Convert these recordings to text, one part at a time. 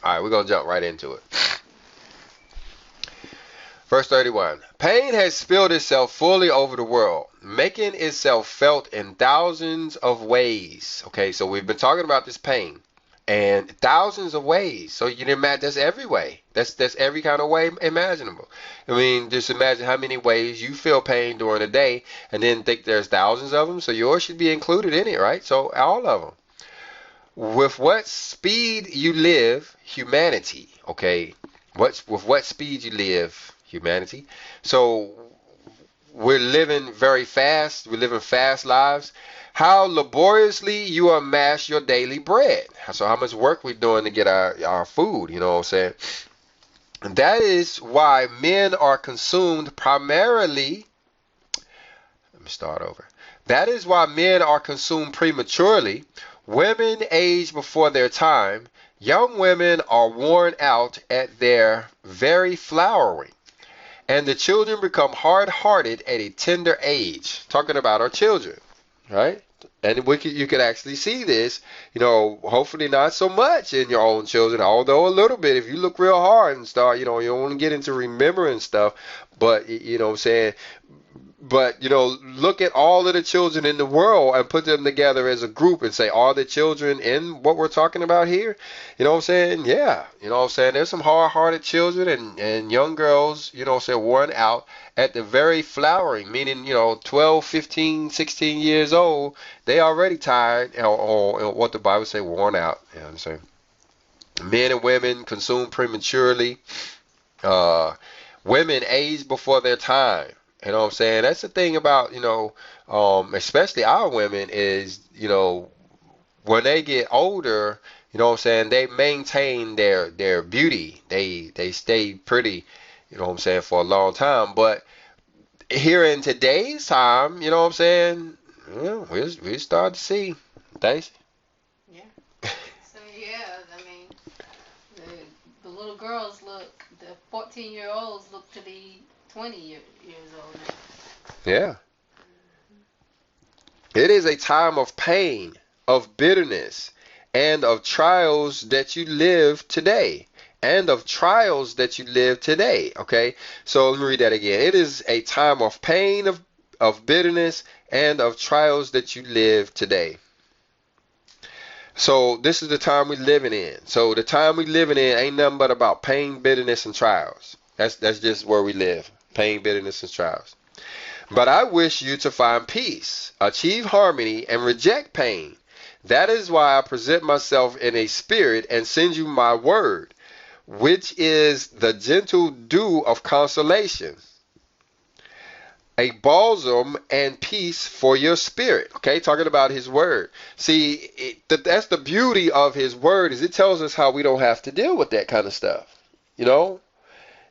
All right, we're going to jump right into it. Verse 31. Pain has spilled itself fully over the world, making itself felt in thousands of ways. Okay, so we've been talking about this pain and thousands of ways. So you can imagine that's every way. That's every kind of way imaginable. I mean, just imagine how many ways you feel pain during the day and then think there's thousands of them. So yours should be included in it, right? So all of them. With what speed you live, humanity, okay? With what speed you live, humanity. So we're living very fast. We're living fast lives. How laboriously you amass your daily bread. So how much work we're doing to get our food, you know what I'm saying? And that is why men are consumed primarily. Let me start over. That is why men are consumed prematurely. Women age before their time. Young women are worn out at their very flowering. And the children become hard-hearted at a tender age. Talking about our children, right? And you could actually see this, hopefully not so much in your own children, although a little bit if you look real hard and start, you don't want to get into remembering stuff, but, you know what I'm saying, but, look at all of the children in the world and put them together as a group and say, are the children in what we're talking about here? You know what I'm saying? Yeah. You know what I'm saying? There's some hard-hearted children and young girls, worn out at the very flowering, meaning, 12, 15, 16 years old. They already tired or what the Bible say, worn out. You know what I'm saying? Men and women consumed prematurely. Women age before their time. You know what I'm saying? That's the thing about, especially our women is, when they get older, you know what I'm saying, they maintain their beauty. They stay pretty, you know what I'm saying, for a long time. But here in today's time, you know what I'm saying, we start to see. Daisy? Yeah. So yeah, I mean, the little girls the 14-year-olds look to be 20 years old now. Yeah. It is a time of pain, of bitterness, and of trials that you live today. And of trials that you live today. Okay? So let me read that again. It is a time of pain, of bitterness, and of trials that you live today. So this is the time we're living in. So the time we're living in ain't nothing but about pain, bitterness, and trials. That's just where we live. Pain, bitterness, and trials. But I wish you to find peace, achieve harmony, and reject pain. That is why I present myself in a spirit and send you my word, which is the gentle dew of consolation, a balsam and peace for your spirit. Okay, talking about his word. See, that's the beauty of his word, is it tells us how we don't have to deal with that kind of stuff. You know,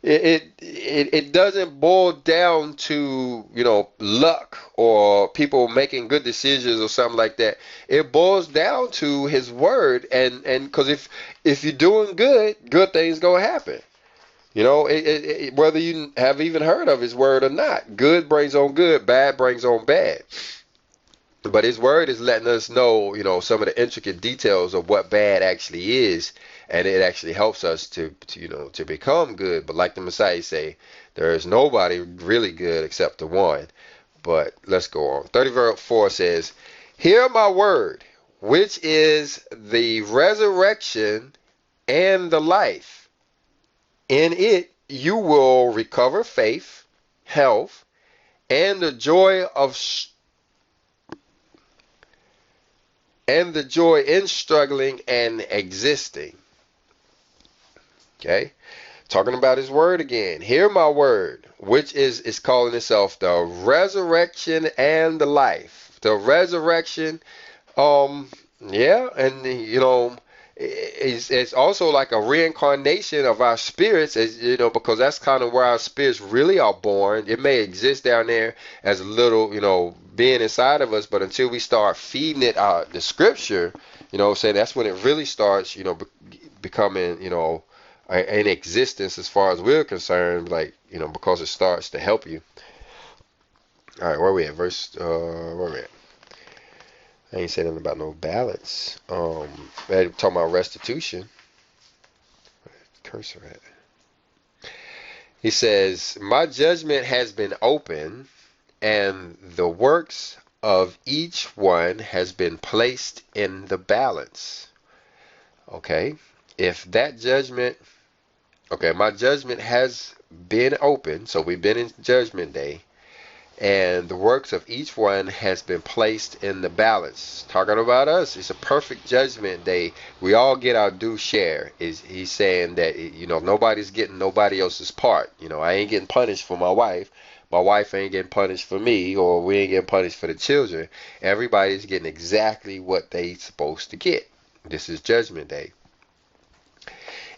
it doesn't boil down to, luck or people making good decisions or something like that. It boils down to his word, and because if you're doing good things gonna happen. Whether you have even heard of his word or not, good brings on good, bad brings on bad. But his word is letting us know, some of the intricate details of what bad actually is, and it actually helps us to become good. But like the Messiah say, there is nobody really good except the one. But let's go on. 34 says, "Hear my word, which is the resurrection and the life. In it you will recover faith, health, and the joy in struggling and existing." Okay? Talking about his word again. Hear my word, which is calling itself the resurrection and the life. The resurrection, yeah, and it's also like a reincarnation of our spirits, as because that's kind of where our spirits really are born. It may exist down there as a little, being inside of us, but until we start feeding it the scripture, saying that's when it really starts, becoming, in existence as far as we're concerned, like, because it starts to help you. All right, where we at? Where we at? I ain't saying nothing about no balance. Talking about restitution. cursor at? He says, my judgment has been open, and the works of each one has been placed in the balance. Okay, if that judgment, okay, my judgment has been open, so we've been in judgment day, and the works of each one has been placed in the balance. Talking about us, it's a perfect judgment day. We all get our due share. He's saying that, nobody's getting nobody else's part. I ain't getting punished for my wife. My wife ain't getting punished for me, or we ain't getting punished for the children. Everybody's getting exactly what they supposed to get. This is judgment day.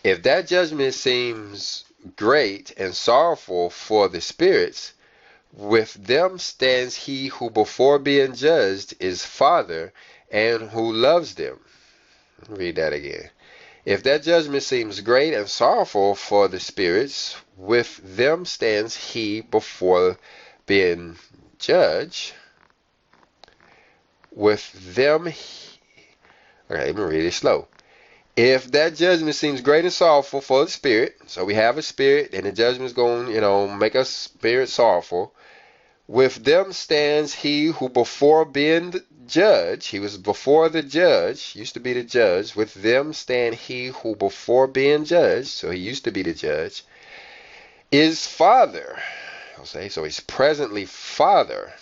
If that judgment seems great and sorrowful for the spirits, with them stands he who before being judged is Father, and who loves them. Read that again. If that judgment seems great and sorrowful for the spirits, with them stands he before being judged. With them, okay, let me read it slow. If that judgment seems great and sorrowful for the spirit, so we have a spirit, and the judgment's going, make us spirit sorrowful. With them stands he who before being the judge, he was before the judge, used to be the judge. With them stand he who before being judged, so he used to be the judge, is Father. I'll say, so he's presently Father,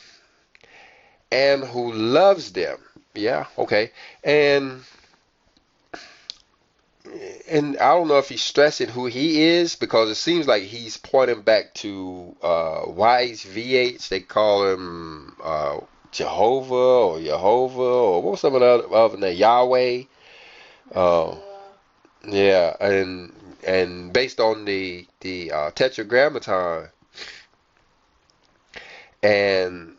and who loves them. Yeah, okay. And I don't know if he's stressing who he is, because it seems like he's pointing back to YHVH. They call him Jehovah or Yehovah, or what's some of the other name? Yahweh. Yeah, and based on the Tetragrammaton, and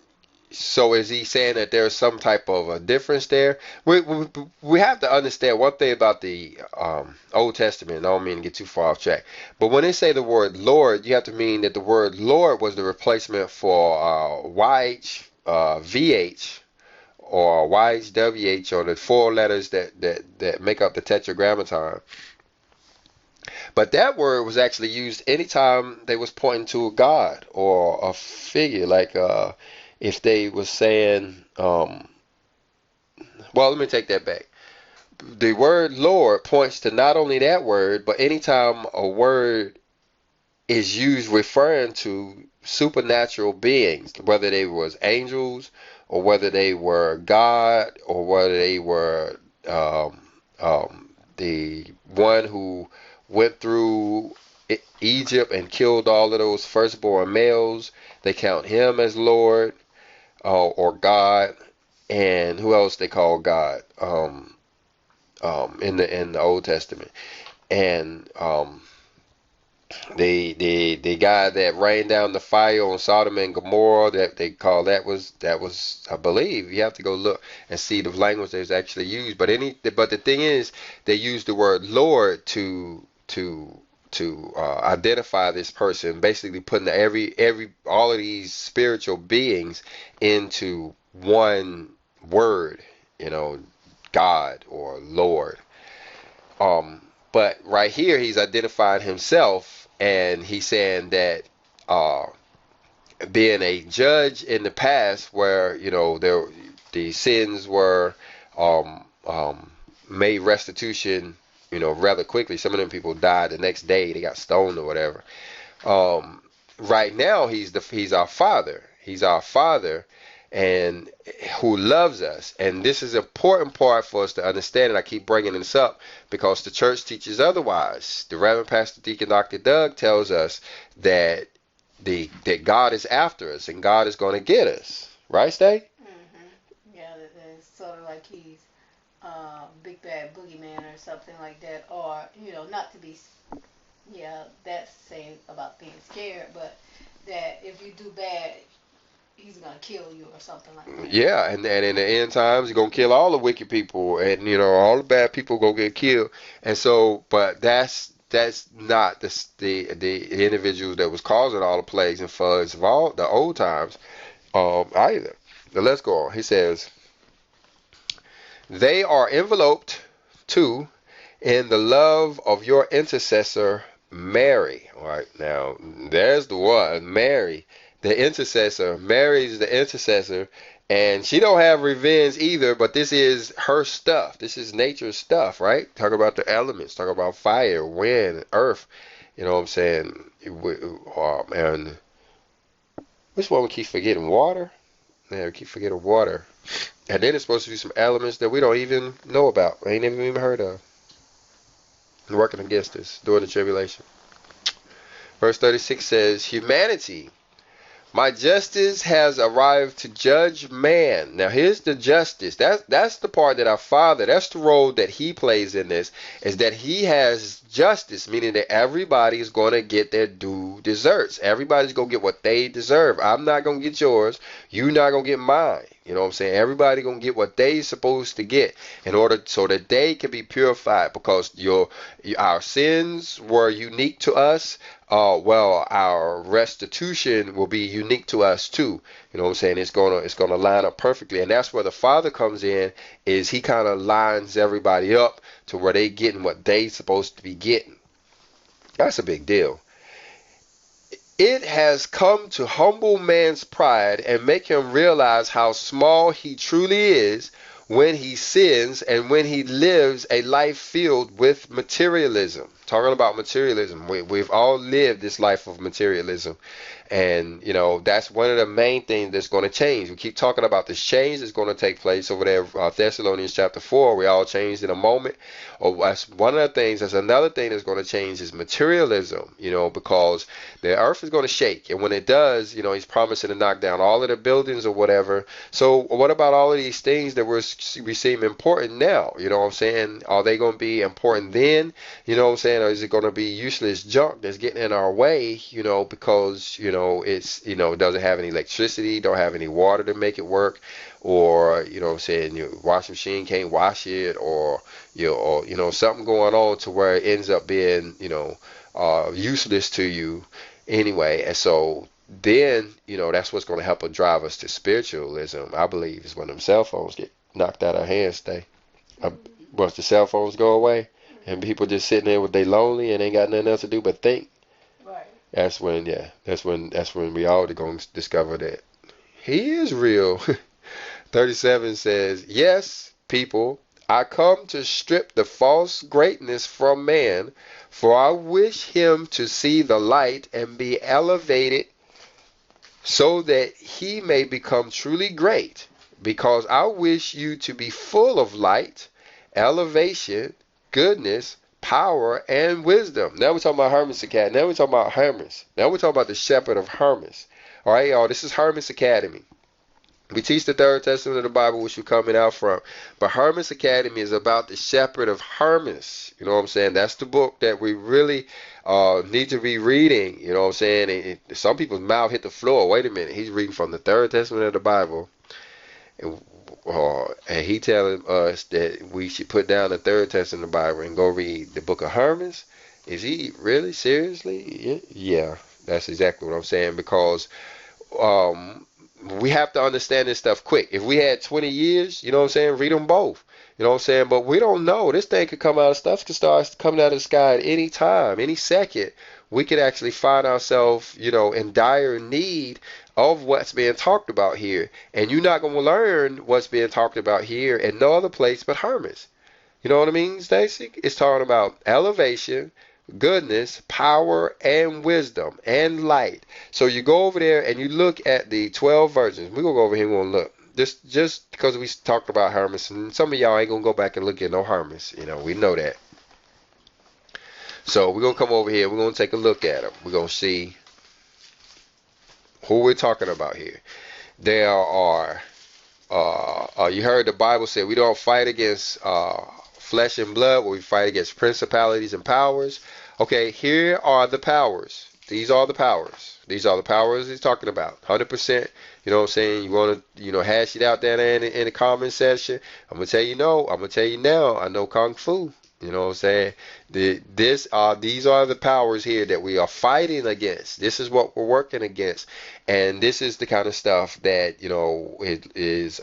so is he saying that there's some type of a difference there? We have to understand one thing about the Old Testament. I don't mean to get too far off track, but when they say the word Lord, you have to mean that the word Lord was the replacement for YHVH or YHWH, or the four letters that make up the Tetragrammaton. But that word was actually used anytime they was pointing to a god or a figure, like if they was saying, well, let me take that back. The word Lord points to not only that word, but anytime a word is used referring to supernatural beings, whether they was angels, or whether they were God, or whether they were the one who went through Egypt and killed all of those firstborn males, they count him as Lord or God. And who else they call God in the Old Testament? And the guy that rained down the fire on Sodom and Gomorrah, that they call that was I believe, you have to go look and see the language that's actually used. But the thing is, they use the word Lord to identify this person, basically putting all of these spiritual beings into one word, God or Lord. But right here, he's identifying himself, and he's saying that being a judge in the past, where the sins were made restitution, rather quickly. Some of them people died the next day; they got stoned or whatever. Right now, he's our Father. He's our Father, and who loves us. And this is an important part for us to understand, and I keep bringing this up because the church teaches otherwise. The Reverend Pastor Deacon Dr. Doug tells us that that God is after us and God is going to get us. Right, Stay? Mm-hmm. Yeah, it's sort of like he's big bad boogeyman or something like that, or not to be. Yeah, that's saying about being scared, but that if you do bad, he's gonna kill you or something like that. Yeah, and in the end times, he's gonna kill all the wicked people, and all the bad people gonna get killed. And so, but that's not the individuals that was causing all the plagues and floods of all the old times either. Now let's go on. He says, they are enveloped too in the love of your intercessor, Mary. All right, now there's the one, Mary, the intercessor. Mary's the intercessor, and she don't have revenge either, but this is her stuff. This is nature's stuff, right? Talk about the elements, talk about fire, wind, earth. You know what I'm saying? And which one we keep forgetting? Water? Yeah, we keep forgetting water. And then it's supposed to be some elements that we don't even know about. Ain't never even heard of. Working against us during the tribulation. Verse 36 says, humanity, my justice has arrived to judge man. Now here's the justice. That's the part that our Father, that's the role that he plays in this, is that he has justice, meaning that everybody is going to get their due deserts. Everybody's going to get what they deserve. I'm not going to get yours. You're not going to get mine. You know what I'm saying? Everybody going to get what they supposed to get in order so that they can be purified, because our sins were unique to us. Well, our restitution will be unique to us too. You know what I'm saying? It's gonna line up perfectly, and that's where the Father comes in. Is he kind of lines everybody up to where they getting what they supposed to be getting. That's a big deal. It has come to humble man's pride and make him realize how small he truly is when he sins and when he lives a life filled with materialism. Talking about materialism, we've all lived this life of materialism. And, you know, that's one of the main things that's going to change. We keep talking about this change that's going to take place over there, Thessalonians chapter 4. We all changed in a moment. Or that's one of the things. That's another thing that's going to change is materialism, you know, because the earth is going to shake. And when it does, you know, he's promising to knock down all of the buildings or whatever. So what about all of these things that we seem important now? You know what I'm saying? Are they going to be important then? You know what I'm saying? Or is it going to be useless junk that's getting in our way, you know, because, you know, it's, you know, it doesn't have any electricity, don't have any water to make it work, or, you know what I'm saying, your washing machine can't wash it, or, you know, something going on to where it ends up being, you know, useless to you anyway. And so then, you know, that's what's going to help us drive us to spiritualism, I believe, is when them cell phones get knocked out of our hands. Once the cell phones go away and people just sitting there with they lonely and ain't got nothing else to do but think. Right. That's when we all going to discover that he is real. 37 says, yes, people, I come to strip the false greatness from man, for I wish him to see the light and be elevated so that he may become truly great, because I wish you to be full of light, elevation, goodness, power, and wisdom. Now we're talking about Hermas Academy. Now we're talking about Hermas. Now we're talking about the shepherd of Hermas. All right, y'all, this is Hermas Academy. We teach the Third Testament of the Bible, which we're coming out from. But Hermas Academy is about the shepherd of Hermas. You know what I'm saying? That's the book that we really need to be reading. You know what I'm saying? Some people's mouth hit the floor. Wait a minute. He's reading from the Third Testament of the Bible. And he telling us that we should put down the Third Testament of the Bible and go read the book of Hermas. Is he really? Seriously? Yeah, that's exactly what I'm saying, because we have to understand this stuff quick. If we had 20 years, you know what I'm saying, read them both. You know what I'm saying? But we don't know. This thing could come out, stuff could start coming out of the sky at any time, any second. We could actually find ourselves, you know, in dire need of what's being talked about here. And you're not going to learn what's being talked about here in no other place but Hermas. You know what I mean, Stacy? It's talking about elevation, goodness, power, and wisdom, and light. So you go over there and you look at the 12 virgins. We're going to go over here and we're going to look. Just because we talked about Hermas, and some of y'all ain't going to go back and look at no Hermas. You know, we know that. So we're going to come over here. We're going to take a look at them. We're going to see who we're talking about here. There are, you heard the Bible say we don't fight against flesh and blood, but we fight against principalities and powers. Okay, here are the powers. These are the powers. These are the powers he's talking about. 100%. You know what I'm saying? You want to, you know, hash it out there in the comment section. I'm going to tell you no. I'm going to tell you now. I know Kung Fu. You know what I'm saying? These are the powers here that we are fighting against. This is what we're working against. And this is the kind of stuff that, you know, it is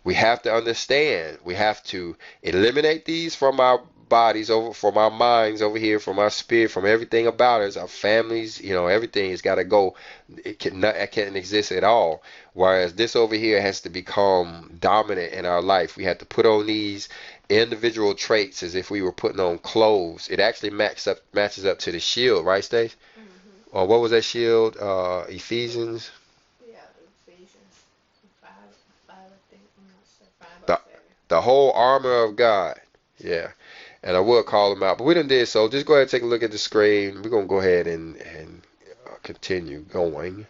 we have to understand. We have to eliminate these from our bodies, over from our minds over here, from our spirit, from everything about us, our families, everything has got to go. It can't exist at all. Whereas this over here has to become dominant in our life. We have to put on these individual traits as if we were putting on clothes. It actually matches up to the shield, right, Stace? Or what was that shield? Ephesians. Yeah, Ephesians 5, 5, I think. I'm not sure, 5 or The 7. the whole armor of God. Yeah. And I will call them out, but we done did so. Just go ahead and take a look at the screen. We're gonna go ahead and continue going.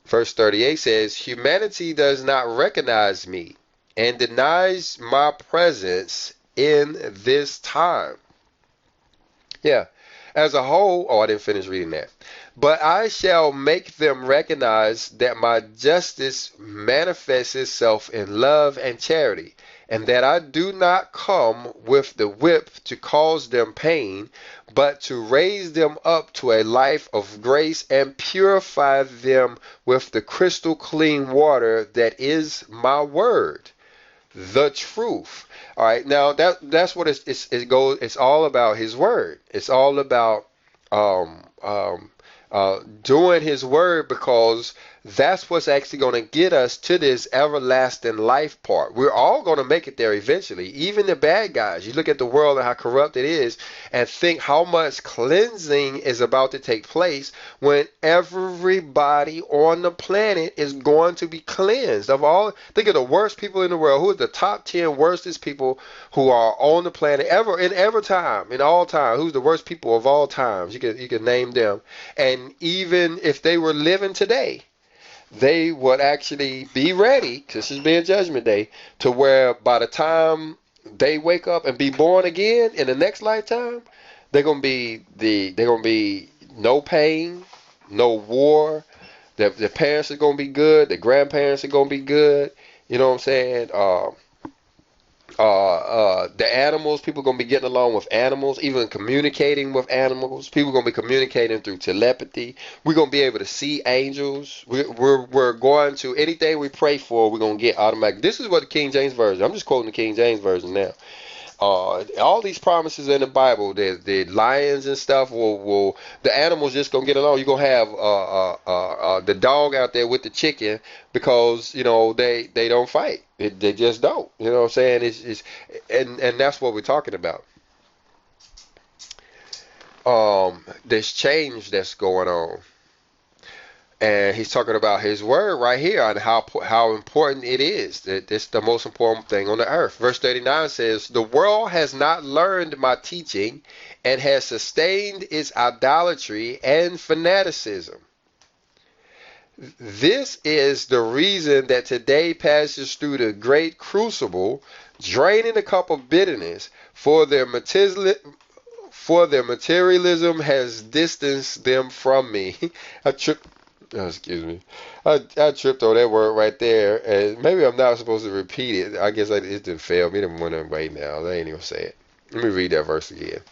Verse 38 says, "Humanity does not recognize me and denies my presence in this time." Yeah. As a whole, I didn't finish reading that. "But I shall make them recognize that my justice manifests itself in love and charity, and that I do not come with the whip to cause them pain, but to raise them up to a life of grace and purify them with the crystal clean water that is my word, the truth." All right, now that's what it goes. It's all about His word. It's all about um, um, doing His word, because that's what's actually going to get us to this everlasting life part. We're all going to make it there eventually, even the bad guys. You look at the world and how corrupt it is, and think how much cleansing is about to take place when everybody on the planet is going to be cleansed of all. Think of the worst people in the world. Who are the top 10 worstest people who are on the planet ever, in every time, in all time? Who's the worst people of all times? You can name them. And even if they were living today, they would actually be ready, because this is being Judgment Day, to where by the time they wake up and be born again in the next lifetime, they're gonna be no pain, no war. Their parents are gonna be good. Their grandparents are gonna be good. You know what I'm saying? The animals, people gonna be getting along with animals, even communicating with animals. People gonna be communicating through telepathy. We're gonna be able to see angels. We're going to, anything we pray for, we're gonna get automatic. This is what the King James version. I'm just quoting the King James version now. All these promises in the Bible, the lions and stuff will the animals just gonna get along. You're gonna have the dog out there with the chicken, because they don't fight. They just don't. You know what I'm saying? And that's what we're talking about. This change that's going on. And he's talking about His word right here, and how important it is. That it's the most important thing on the earth. Verse 39 says, "The world has not learned my teaching and has sustained its idolatry and fanaticism. This is the reason that today passes through the great crucible, draining the cup of bitterness, for their materialism has distanced them from me." I tripped. Oh, excuse me. I tripped on that word right there, and maybe I'm not supposed to repeat it. I guess it didn't fail me. Didn't want to wait now. I ain't even say it. Let me read that verse again.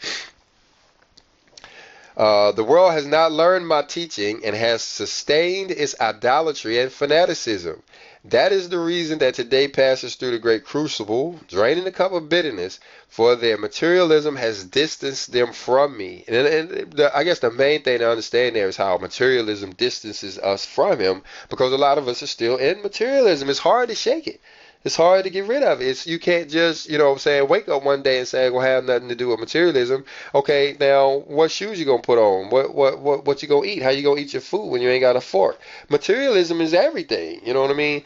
"The world has not learned my teaching and has sustained its idolatry and fanaticism. That is the reason that today passes through the great crucible, draining the cup of bitterness, for their materialism has distanced them from me." I guess the main thing to understand there is how materialism distances us from Him, because a lot of us are still in materialism. It's hard to shake it. It's hard to get rid of it. You can't just, wake up one day and say, "I'm gonna have nothing to do with materialism." Okay, now what shoes you gonna put on? What you gonna eat? How you gonna eat your food when you ain't got a fork? Materialism is everything. You know what I mean?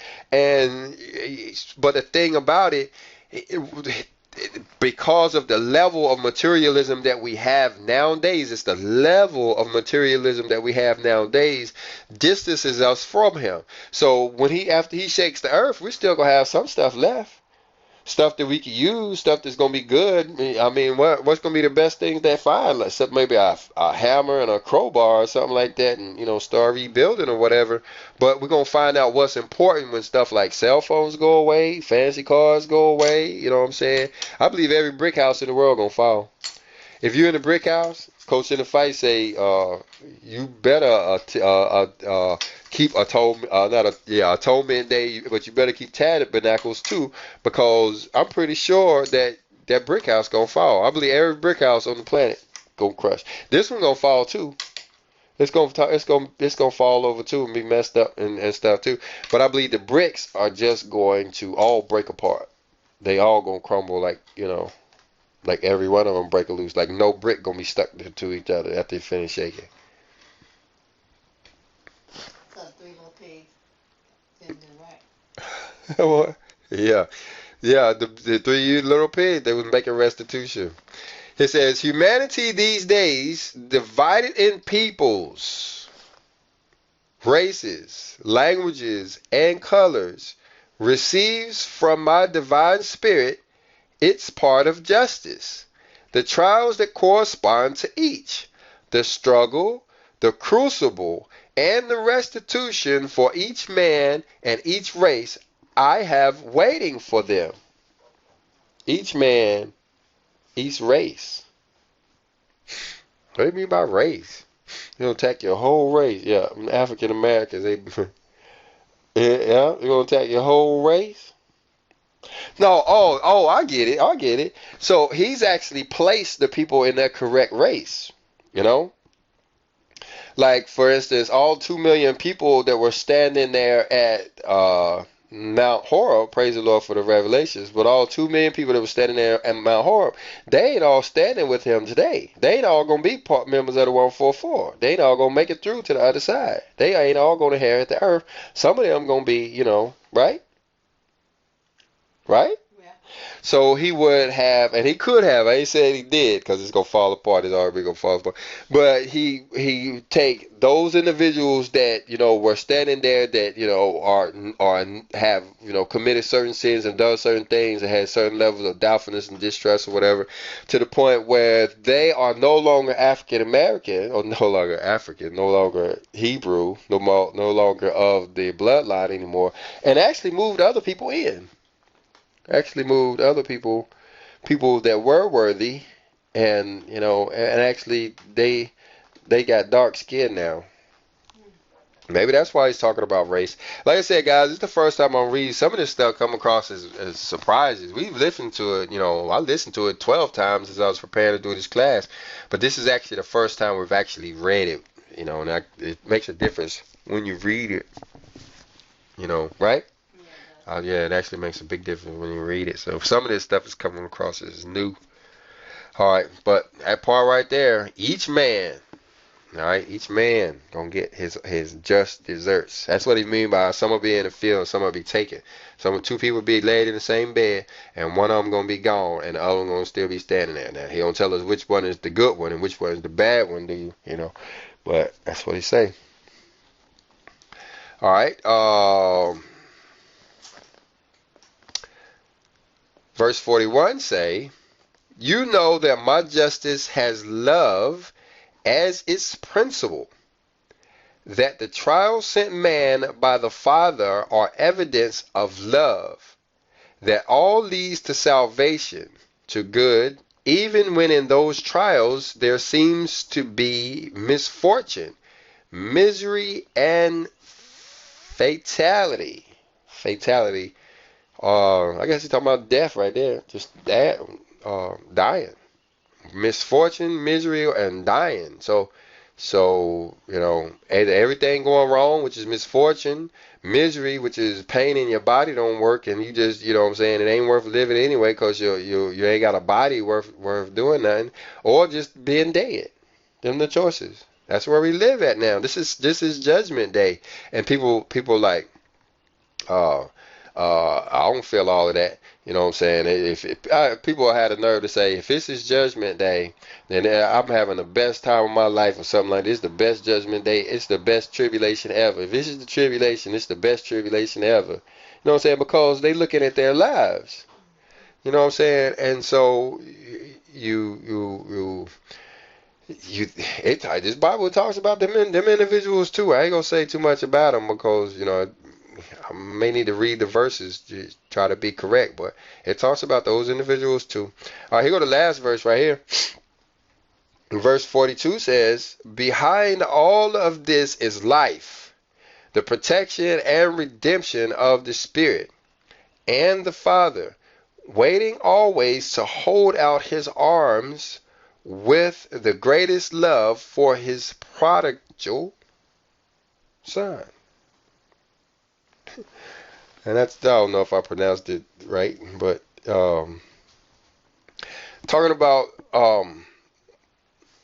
But the thing about it, because of the level of materialism that we have nowadays, it's the level of materialism that we have nowadays distances us from Him. So after He shakes the earth, we're still gonna have some stuff left. Stuff that we can use, stuff that's gonna be good. I mean, what's gonna be the best things that find? Like maybe a hammer and a crowbar or something like that, and start rebuilding or whatever. But we're gonna find out what's important when stuff like cell phones go away, fancy cars go away. You know what I'm saying? I believe every brick house in the world gonna fall. If you're in a brick house, Coach in the Fight say, you better keep atonement day, but you better keep tabernacles too, because I'm pretty sure that that brick house gonna fall. I believe every brick house on the planet gonna crush. This one gonna fall too. It's gonna fall over too and be messed up and stuff too. But I believe the bricks are just going to all break apart. They all gonna crumble like, like every one of them break loose. Like no brick gonna be stuck to each other after they finish shaking. So 3 little pigs didn't do right. Yeah. Yeah, the 3 little pigs, they was making restitution. It says, humanity these days, divided in peoples, races, languages, and colors, receives from my divine spirit its part of justice, the trials that correspond to each, the struggle, the crucible, and the restitution for each man and each race I have waiting for them. Each man, each race. What do you mean by race? You're going to attack your whole race. Yeah, African Americans. You're going to attack your whole race? No, I get it. So he's actually placed the people in their correct race, Like, for instance, all 2 million people that were standing there at Mount Horeb, praise the Lord for the revelations, but all 2 million people that were standing there at Mount Horeb, they ain't all standing with him today. They ain't all going to be part members of the 144. They ain't all going to make it through to the other side. They ain't all going to inherit the earth. Some of them going to be, right? Right? So he would have, and he could have, I ain't saying he did, because it's going to fall apart, it's already going to fall apart, but he take those individuals that, were standing there that, are have, committed certain sins and done certain things and had certain levels of doubtfulness and distrust or whatever, to the point where they are no longer African American, or no longer African, no longer Hebrew, no longer of the bloodline anymore, and actually moved other people in. Actually moved other people that were worthy, and and actually they got dark skin now. Maybe that's why he's talking about race. Like I said, guys, it's the first time I'm reading some of this stuff come across as surprises. We've listened to it, I listened to it 12 times as I was preparing to do this class, but this is actually the first time we've actually read it, and it makes a difference when you read it, right? Yeah, it actually makes a big difference when you read it. So some of this stuff is coming across as new. All right, but that part right there, each man, all right, each man gonna get his just deserts. That's what he mean by some will be in the field, some will be taken. Two people be laid in the same bed, and one of them gonna be gone, and the other one gonna still be standing there. Now he don't tell us which one is the good one and which one is the bad one, do you? But that's what he say. All right. Verse 41 say, you know that my justice has love as its principle, that the trials sent man by the Father are evidence of love, that all leads to salvation, to good, even when in those trials there seems to be misfortune, misery, and fatality. Fatality. I guess he's talking about death right there. Just that, dying. Misfortune, misery, and dying. So, either everything going wrong, which is misfortune, misery, which is pain in your body don't work, and you just, it ain't worth living anyway because you ain't got a body worth doing nothing, or just being dead. Them the choices. That's where we live at now. This is Judgment Day, and people like, I don't feel all of that. You know what I'm saying? If people had the nerve to say, if this is Judgment Day, then I'm having the best time of my life or something like this, the best Judgment Day, it's the best tribulation ever. If this is the tribulation, it's the best tribulation ever. You know what I'm saying? Because they looking at their lives. You know what I'm saying? And so this Bible talks about them individuals too. I ain't gonna say too much about them because I may need to read the verses to try to be correct, but it talks about those individuals too. All right, here go the last verse right here. Verse 42 says, behind all of this is life, the protection and redemption of the Spirit, and the Father, waiting always to hold out his arms with the greatest love for his prodigal son. And that's, I don't know if I pronounced it right, but talking about, and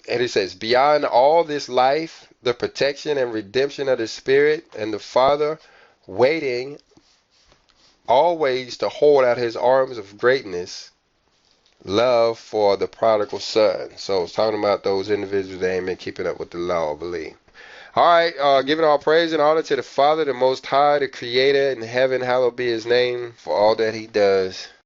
it says, beyond all this life, the protection and redemption of the Spirit, and the Father waiting always to hold out his arms of greatness, love for the prodigal son. So it's talking about those individuals that ain't been keeping up with the law, I believe. All right, giving all praise and honor to the Father, the Most High, the Creator in heaven, hallowed be his name for all that he does.